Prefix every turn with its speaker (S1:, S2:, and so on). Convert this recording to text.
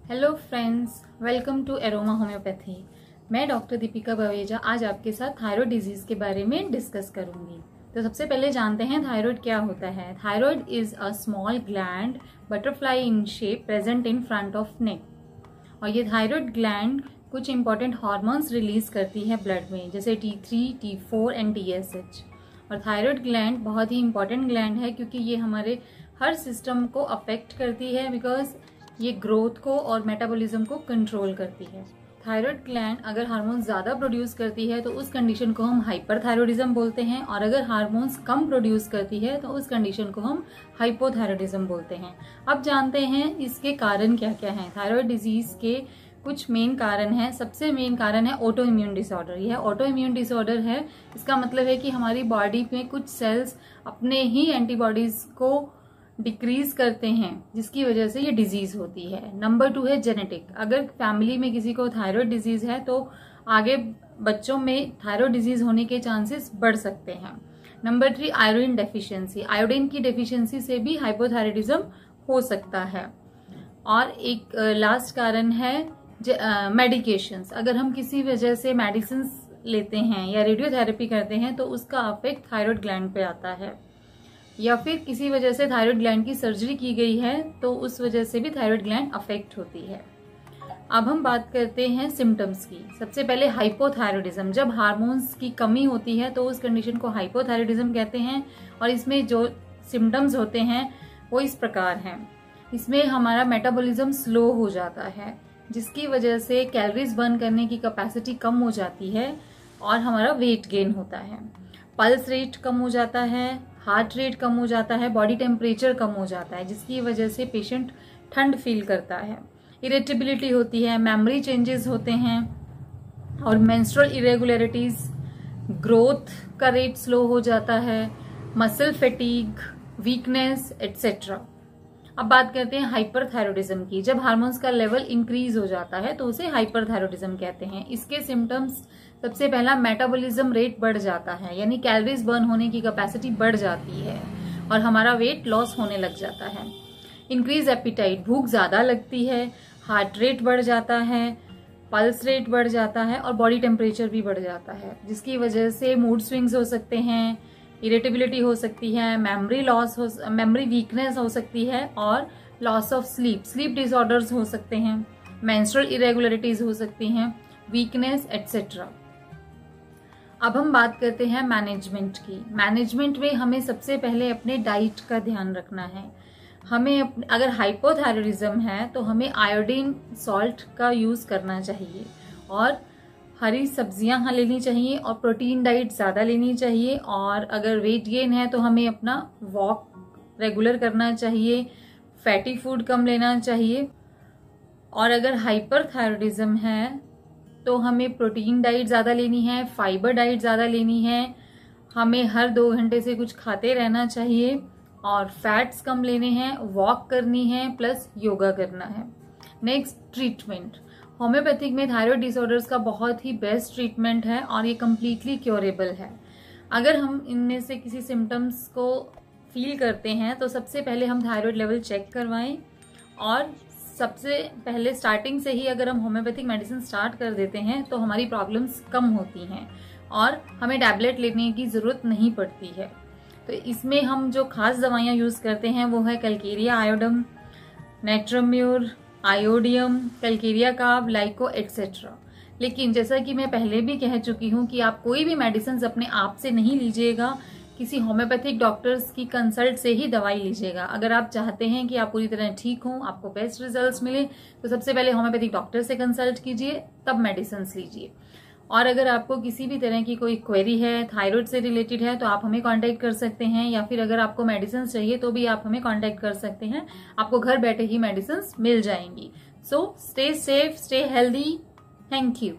S1: Hello friends, welcome to aroma homeopathy. मैं doctor Deepika Baweja आज आपके साथ थायराइड डिजीज के बारे में डिस्कस करूंगी। तो सबसे पहले जानते हैं थायराइड क्या होता है। Thyroid is a small gland butterfly in shape present in front of neck. और ये थायराइड ग्लैंड कुछ इंपॉर्टेंट हार्मोन्स रिलीज करती है ब्लड में, जैसे T3, T4 एंड TSH। और थायराइड ग्लैंड बहुत ही इंपॉर्टेंट ग्लैंड है क्योंकि ये हमारे हर सिस्टम को अफेक्ट करती है, बिकॉज ये ग्रोथ को और मेटाबॉलिज्म को कंट्रोल करती है। थायराइड ग्लैंड अगर हार्मोन्स ज़्यादा प्रोड्यूस करती है तो उस कंडीशन को हम हाइपरथायरॉयडिज्म बोलते हैं, और अगर हार्मोन्स कम प्रोड्यूस करती है तो उस कंडीशन को हम हाइपोथायरॉयडिज्म बोलते हैं। अब जानते हैं इसके कारण क्या क्या हैं। थायराइड डिजीज के कुछ मेन कारण हैं। सबसे मेन कारण है ऑटो इम्यून डिसऑर्डर। यह ऑटो इम्यून डिसऑर्डर है, इसका मतलब है कि हमारी बॉडी में कुछ सेल्स अपने ही एंटीबॉडीज को डिक्रीज करते हैं, जिसकी वजह से ये डिजीज होती है। नंबर 2 है जेनेटिक। अगर फैमिली में किसी को थायराइड डिजीज है तो आगे बच्चों में थायराइड डिजीज होने के चांसेस बढ़ सकते हैं। Number 3 iodine deficiency. आयोडीन की डेफिशिएंसी से भी हाइपोथायरॉयडिज्म हो सकता है। और एक लास्ट कारण है मेडिकेशंस। अगर हम किसी वजह से मेडिसिन लेते हैं या रेडियोथेरेपी करते हैं तो उसका अफेक्ट थायराइड ग्लैंड पे आता है, या फिर किसी वजह से थायराइड ग्लैंड की सर्जरी की गई है तो उस वजह से भी थायराइड ग्लैंड अफेक्ट होती है। अब हम बात करते हैं सिम्टम्स की। सबसे पहले हाइपोथायरॉयडिज्म। जब हार्मोन्स की कमी होती है तो उस कंडीशन को हाइपोथायरॉयडिज्म कहते हैं। और इसमें जो सिम्टम्स होते हैं वो इस प्रकार हैं। इसमें हमारा मेटाबॉलिज्म स्लो हो जाता है, जिसकी वजह से कैलोरीज बर्न करने की कैपेसिटी कम हो जाती है और हमारा वेट गेन होता है। पल्स रेट कम हो जाता है, हार्ट रेट कम हो जाता है, बॉडी टेम्परेचर कम हो जाता है, जिसकी वजह से पेशेंट ठंड फील करता है। इरिटेबिलिटी होती है, मेमोरी चेंजेस होते हैं और मेंस्ट्रुअल इरेगुलरिटीज, ग्रोथ का रेट स्लो हो जाता है, मसल फैटीग, वीकनेस एटसेट्रा। अब बात करते हैं हाइपरथायरॉयडिज्म की। जब हार्मोन्स का लेवल इंक्रीज हो जाता है तो उसे हाइपरथायरॉयडिज्म कहते हैं। इसके सिम्टम्स सबसे पहला मेटाबॉलिज्म रेट बढ़ जाता है, यानी कैलोरीज बर्न होने की कैपेसिटी बढ़ जाती है और हमारा वेट लॉस होने लग जाता है। इंक्रीज एपिटाइट, भूख ज्यादा लगती है, हार्ट रेट बढ़ जाता है, पल्स रेट बढ़ जाता है और बॉडी टेम्परेचर भी बढ़ जाता है, जिसकी वजह से मूड स्विंग्स हो सकते हैं, इरिटेबिलिटी हो सकती है, मेमोरी वीकनेस हो सकती है और लॉस ऑफ स्लीप डिसऑर्डर्स हो सकते हैं, मेंस्ट्रुअल इरेगुलरिटीज हो सकती हैं, वीकनेस एटसेट्रा। अब हम बात करते हैं मैनेजमेंट की। मैनेजमेंट में हमें सबसे पहले अपने डाइट का ध्यान रखना है। हमें अगर हाइपोथायरॉयडिज्म है तो हमें आयोडीन सॉल्ट का यूज करना चाहिए और हरी सब्जियां लेनी चाहिए और प्रोटीन डाइट ज़्यादा लेनी चाहिए। और अगर वेट गेन है तो हमें अपना वॉक रेगुलर करना चाहिए, फैटी फूड कम लेना चाहिए। और अगर हाइपरथायरॉयडिज्म है तो हमें प्रोटीन डाइट ज़्यादा लेनी है, फाइबर डाइट ज़्यादा लेनी है, हमें हर 2 घंटे से कुछ खाते रहना चाहिए और फैट्स कम लेने हैं, वॉक करनी है, प्लस योगा करना है। Next, treatment. होम्योपैथिक में थायराइड डिसऑर्डर्स का बहुत ही बेस्ट ट्रीटमेंट है और ये कम्प्लीटली क्योरेबल है। अगर हम इनमें से किसी सिम्टम्स को फील करते हैं तो सबसे पहले हम थायराइड लेवल चेक करवाएं, और सबसे पहले स्टार्टिंग से ही अगर हम होम्योपैथिक मेडिसिन स्टार्ट कर देते हैं तो हमारी प्रॉब्लम्स कम होती हैं और हमें टैबलेट लेने की ज़रूरत नहीं पड़ती है। तो इसमें हम जो खास दवाइयाँ यूज़ करते हैं वो है कैलकेरिया आयोडम, नेट्रोम्यूर, आयोडियम, कैलकेरिया कार्ब, लाइको एटसेट्रा। लेकिन जैसा कि मैं पहले भी कह चुकी हूँ कि आप कोई भी मेडिसिन अपने आप से नहीं लीजिएगा, किसी होम्योपैथिक डॉक्टर्स की कंसल्ट से ही दवाई लीजिएगा। अगर आप चाहते हैं कि आप पूरी तरह ठीक हों, आपको बेस्ट रिजल्ट्स मिले, तो सबसे पहले होम्योपैथिक डॉक्टर से कंसल्ट कीजिए, तब मेडिसिन लीजिए। और अगर आपको किसी भी तरह की कोई क्वेरी है, थायराइड से रिलेटेड है, तो आप हमें कांटेक्ट कर सकते हैं, या फिर अगर आपको मेडिसिन चाहिए तो भी आप हमें कांटेक्ट कर सकते हैं। आपको घर बैठे ही मेडिसिन मिल जाएंगी। So stay safe, stay healthy. Thank you.